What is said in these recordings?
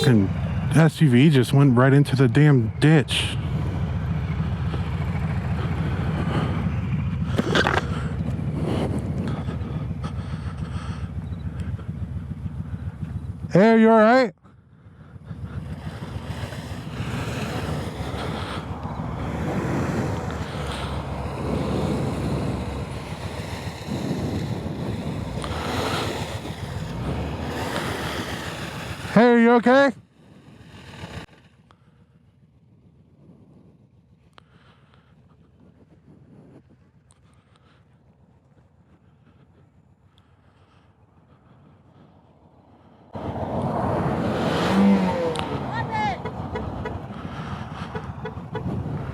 And SUV just went right into the damn ditch. Hey, are you all right? Hey, are you okay?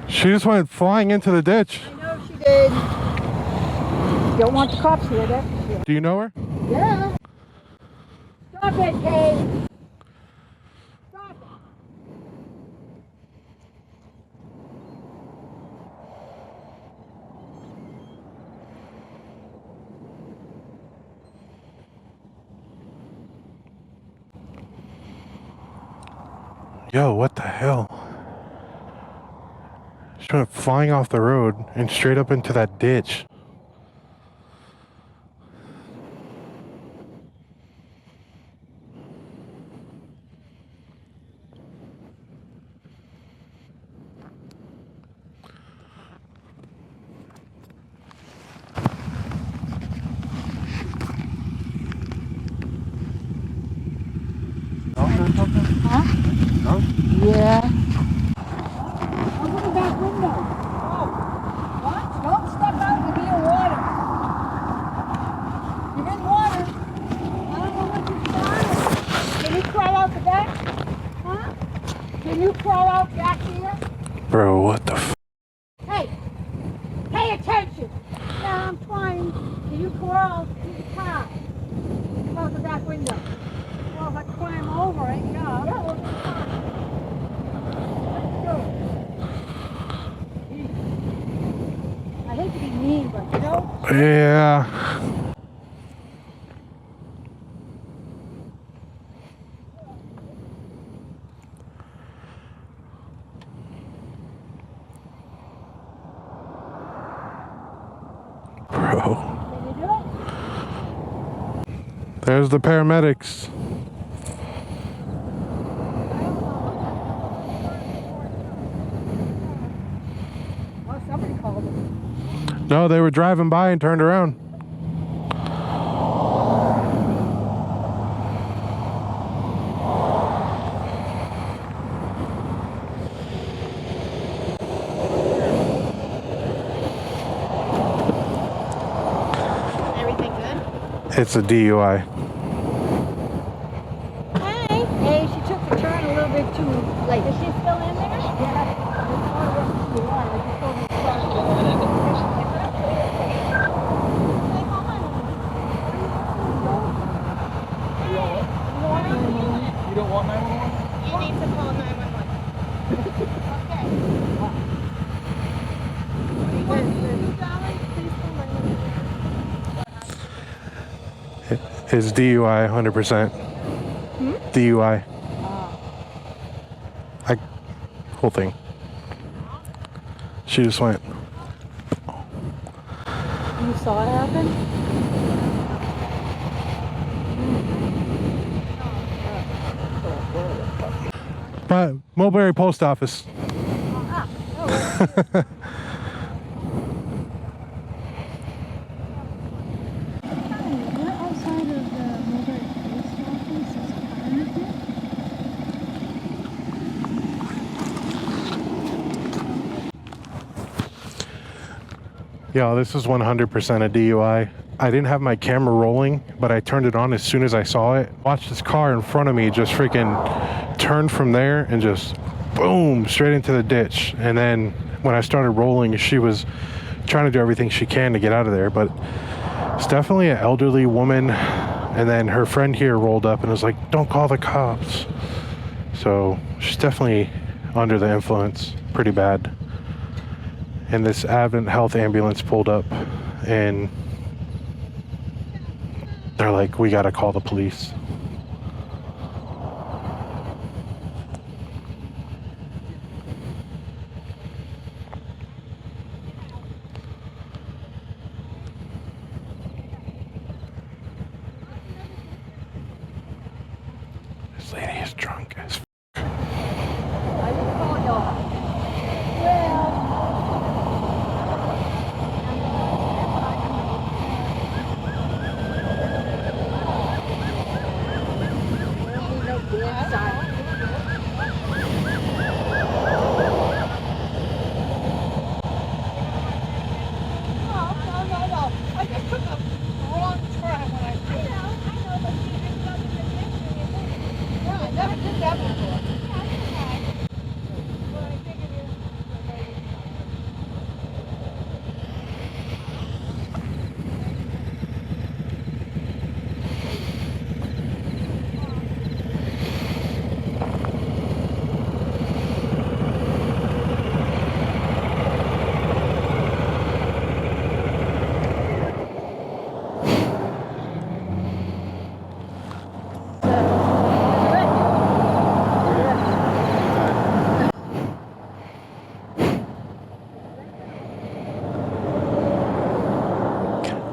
She just went flying into the ditch. I know she did. Don't want the cops here, that's for sure. Do you know her? Yeah. Stop it, Kay. Stop it. Yo, what the hell? She went flying off the road and straight up into that ditch. Huh? No? Yeah. Open the back window. Oh. What? Don't step out and be in water. You're in water. I don't know what you're trying. Can you crawl out the back? Huh? Can you crawl out back here? Bro, what the f? Hey! Pay attention! Yeah, I'm trying. Can you crawl to the car? Close the back window. Well, if I climb over it, yeah. Yeah, we'll be fine. Let's go. I hate to be mean, but you know. Yeah. Bro. Can you do it? There's the paramedics. Oh, somebody called it. No, they were driving by and turned around. Everything good? It's a DUI. Hey! Hey, she took the turn a little bit too late. Is she still in there? Yeah. You don't want 911? You need to call 911. Okay. What do you want me to do, darling? Please call 911. It's DUI, 100%. DUI. Whole thing. She just went. You saw it happen? But Mulberry Post Office. Yeah, this is 100% a DUI. I didn't have my camera rolling, but I turned it on as soon as I saw it. Watched this car in front of me just freaking turn from there and just boom, straight into the ditch. And then when I started rolling, she was trying to do everything she can to get out of there, but it's definitely an elderly woman. And then her friend here rolled up and was like, don't call the cops. So she's definitely under the influence pretty bad. And this Advent Health ambulance pulled up and they're like, we gotta call the police. This lady is drunk as I didn't call y'all.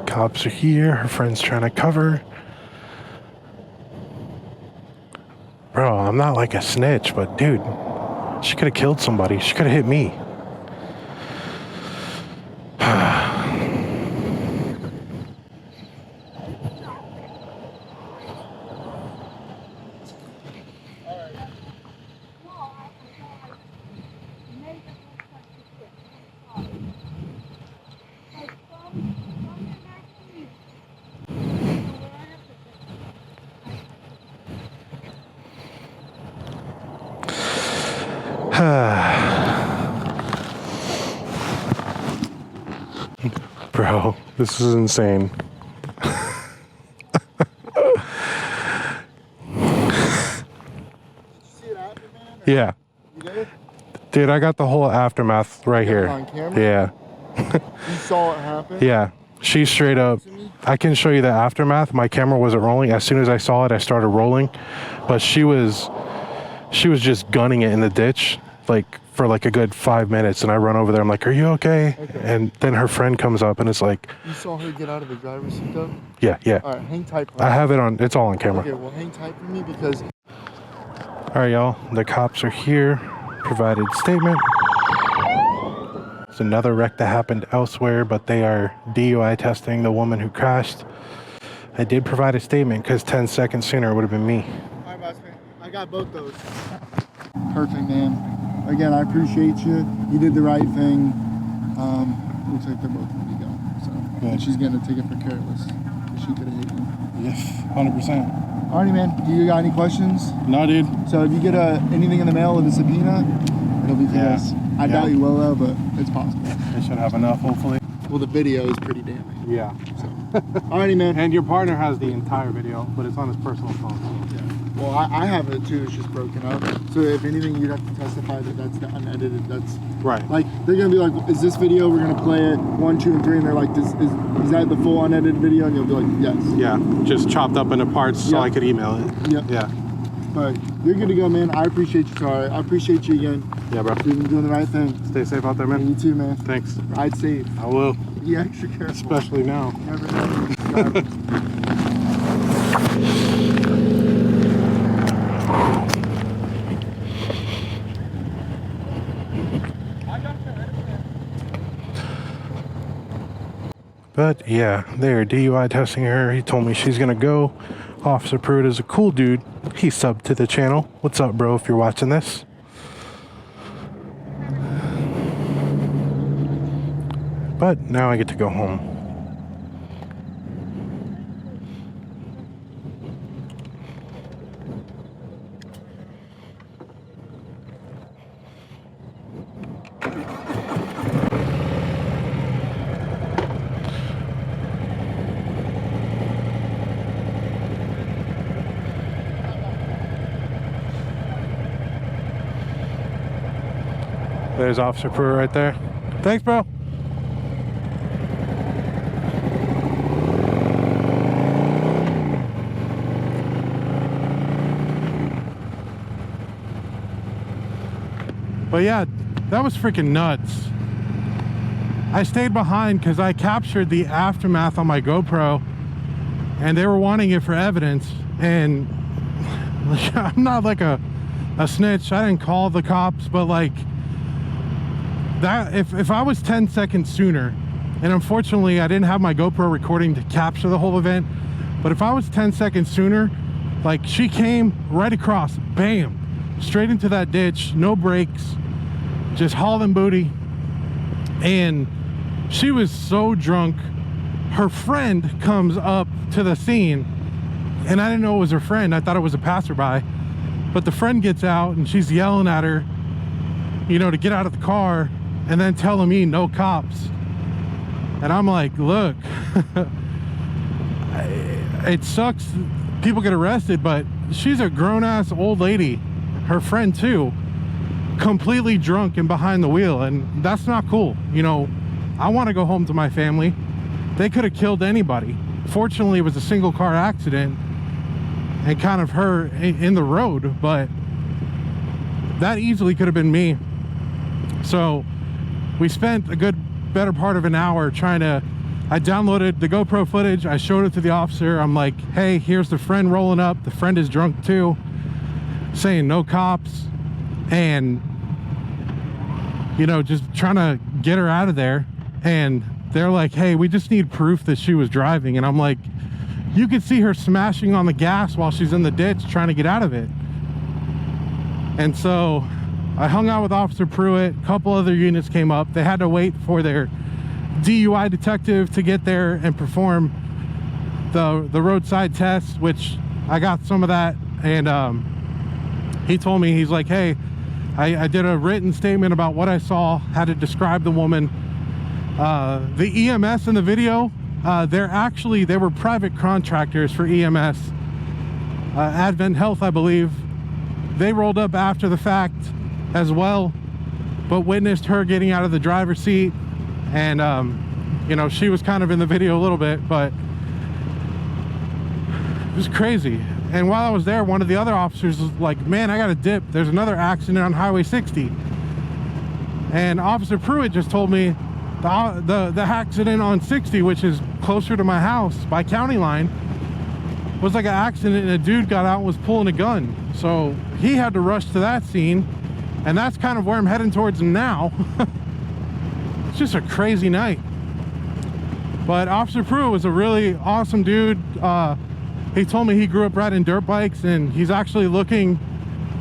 Cops are here. Her friend's trying to cover. Bro, I'm not like a snitch, but dude, she could have killed somebody. She could have hit me. Bro, this is insane. Yeah. You did? Dude, I got the whole aftermath right here. On camera? Yeah. You saw it happen? Yeah. She straight up, I can show you the aftermath. My camera wasn't rolling. As soon as I saw it, I started rolling. But she was just gunning it in the ditch, like for like a good 5 minutes. And I run over there. I'm like, are you okay? And then her friend comes up and it's like, You saw her get out of the driver's seat though? yeah, yeah. All right, hang tight. I have it on, it's all on camera. Okay, well hang tight for me because... All right, y'all. The cops are here. Provided statement. It's another wreck that happened elsewhere, but they are DUI testing the woman who crashed. I did provide a statement because 10 seconds sooner it would have been me. All right, boss man. I got both those. Perfect, man. Again, I appreciate you. You did the right thing. Looks like they're both going to be gone. So Good. she's getting a ticket for careless. She could have hit you. Yes, 100%. Alrighty, man. Do you got any questions? No, dude. So if you get anything in the mail with a subpoena, it'll be for Yeah. this. I doubt you will though, but it's possible. I should have enough, hopefully. Well, the video is pretty damning. Yeah. So, alrighty, man. And your partner has the entire video, but it's on his personal phone. Yeah. Well, I have it too. It's just broken up. So if anything, you'd have to testify that that's the unedited. That's Right. like they're gonna be like, "Is this video? We're gonna play it 1, 2, and 3." And they're like, "Is that the full unedited video?" And you'll be like, "Yes." Yeah, just chopped up into parts so Yep. I could email it. Yep. Yeah. But you're good to go, man. I appreciate you, Sorry. I appreciate you again. Yeah, bro. You've been doing the right thing. Stay safe out there, And man. you too, man. Thanks. Ride safe. I will, Be extra careful. especially now. Never know. Drive. But yeah, they're DUI testing her. He told me she's gonna go. Officer Pruitt is a cool dude. He subbed to the channel. What's up, bro, if you're watching this? But now I get to go home. There's Officer Pruitt right there. Thanks, bro. But yeah, that was freaking nuts. I stayed behind because I captured the aftermath on my GoPro and they were wanting it for evidence. And Like, I'm not like a snitch. I didn't call the cops, but like that, if I was 10 seconds sooner, and unfortunately I didn't have my GoPro recording to capture the whole event, but if I was 10 seconds sooner, like she came right across, bam, straight into that ditch, no brakes, just hauling booty. And she was so drunk, her friend comes up to the scene, and I didn't know it was her friend. I thought it was a passerby. But the friend gets out and she's yelling at her, you know, to get out of the car, and then telling me no cops. And I'm like, look, it sucks people get arrested, but she's a grown-ass old lady, her friend too, completely drunk and behind the wheel, and that's not cool. You know, I want to go home to my family. They could have killed anybody. Fortunately, it was a single car accident and kind of her in the road, but that easily could have been me. So we spent a good better part of an hour trying to, I downloaded the GoPro footage, I showed it to the officer. I'm like, hey, here's the friend rolling up, the friend is drunk too, saying no cops, and you know, just trying to get her out of there. And they're like, hey, we just need proof that she was driving. And I'm like, you could see her smashing on the gas while she's in the ditch trying to get out of it. And so I hung out with Officer Pruitt. A couple other units came up. They had to wait for their DUI detective to get there and perform the roadside test, which I got some of that. And he told me, he's like, hey, I did a written statement about what I saw, how to describe the woman. The EMS in the video, they were private contractors for EMS. Advent Health, I believe. They rolled up after the fact as well, but witnessed her getting out of the driver's seat. And you know, she was kind of in the video a little bit, but it was crazy. And while I was there, one of the other officers was like, man, I gotta dip, there's another accident on Highway 60. And Officer Pruitt just told me the accident on 60, which is closer to my house by county line, was like an accident, and a dude got out and was pulling a gun. So he had to rush to that scene, and that's kind of where I'm heading towards now. It's just a crazy night. But Officer Pruitt was a really awesome dude. He told me he grew up riding dirt bikes, and he's actually looking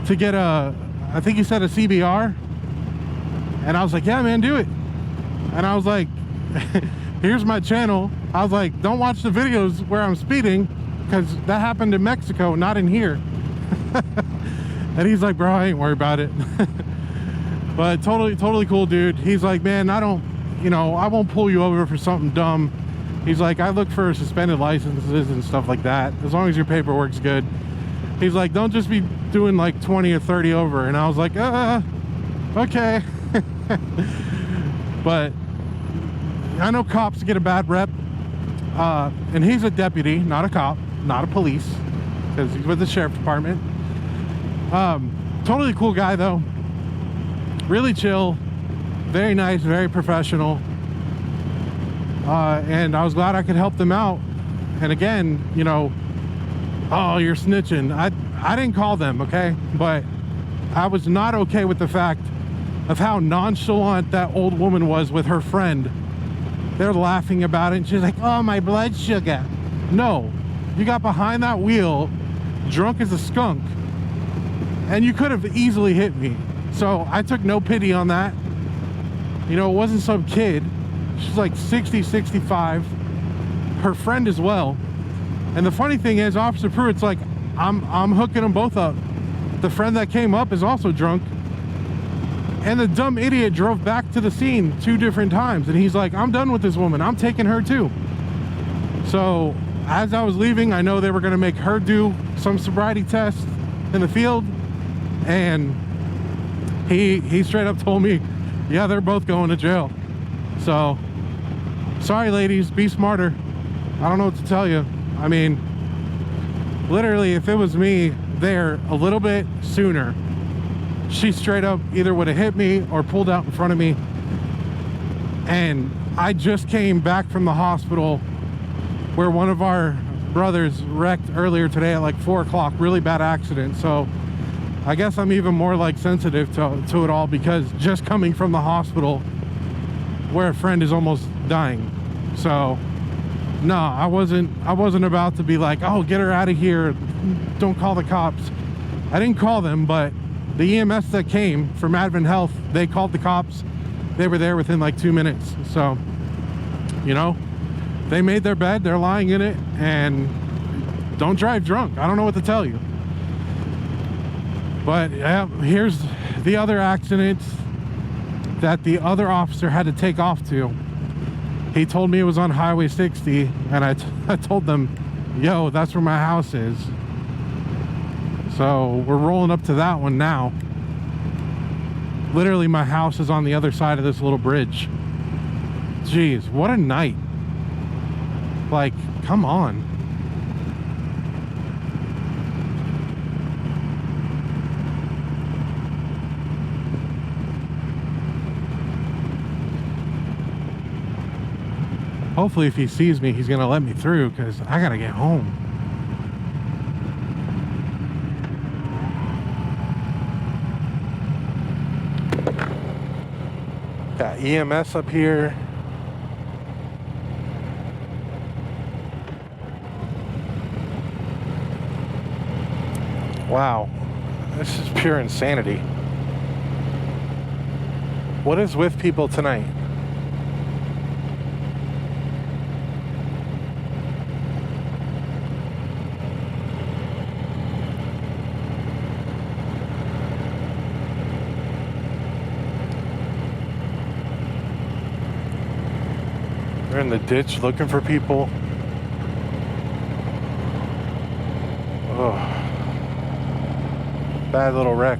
to get I think he said a CBR. And I was like, yeah, man, do it. And I was like, here's my channel. I was like, don't watch the videos where I'm speeding, because that happened in Mexico, not in here. And he's like, bro, I ain't worried about it. But totally cool dude. He's like, man, I won't pull you over for something dumb. He's like, I look for suspended licenses and stuff like that, as long as your paperwork's good. He's like, don't just be doing like 20 or 30 over. And I was like, okay. But I know cops get a bad rep, and he's a deputy, not a cop, not a police, because he's with the sheriff department. Totally cool guy though, really chill, very nice, very professional. And I was glad I could help them out. And again, you know, oh, you're snitching. I didn't call them, okay? But I was not okay with the fact of how nonchalant that old woman was with her friend. They're laughing about it, and she's like, oh, my blood sugar. No, you got behind that wheel drunk as a skunk, and you could have easily hit me. So I took no pity on that. You know, it wasn't some kid. She's like 60, 65. Her friend as well. And the funny thing is, Officer Pruitt's like, I'm hooking them both up. The friend that came up is also drunk. And the dumb idiot drove back to the scene 2 different times. And he's like, I'm done with this woman. I'm taking her too. So as I was leaving, I know they were going to make her do some sobriety tests in the field. And he straight up told me, yeah, they're both going to jail. So sorry, ladies, be smarter. I don't know what to tell you. I mean, literally, if it was me there a little bit sooner, she straight up either would have hit me or pulled out in front of me. And I just came back from the hospital where one of our brothers wrecked earlier today at like 4 o'clock. Really bad accident. So I guess I'm even more like sensitive to it all, because just coming from the hospital where a friend is almost dying. So no, I wasn't about to be like, oh, get her out of here, don't call the cops. I didn't call them, but the EMS that came from Advent Health, they called the cops. They were there within like 2 minutes. So, you know, they made their bed, they're lying in it, and don't drive drunk. I don't know what to tell you. But yeah, here's the other accident that the other officer had to take off to. He told me it was on Highway 60, and I told them, yo, that's where my house is. So we're rolling up to that one now. Literally, my house is on the other side of this little bridge. Jeez, what a night. Like, come on. Hopefully, if he sees me, he's gonna let me through, because I gotta get home. Got EMS up here. Wow, this is pure insanity. What is with people tonight? They're in the ditch looking for people. Oh, bad little wreck.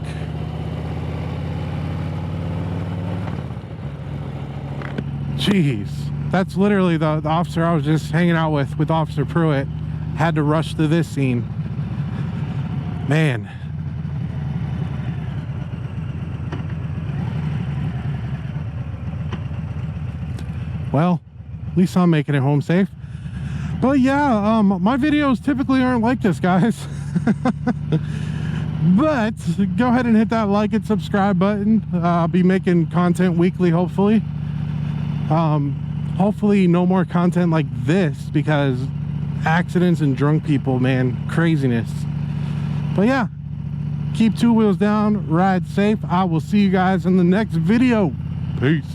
Jeez, that's literally the officer I was just hanging out with Officer Pruitt. Had to rush to this scene. Man. Well, at least I'm making it home safe. But yeah, my videos typically aren't like this, guys. But go ahead and hit that like and subscribe button. I'll be making content weekly, hopefully. Hopefully no more content like this, because accidents and drunk people, man, craziness. But yeah, keep 2 wheels down, ride safe. I will see you guys in the next video. Peace.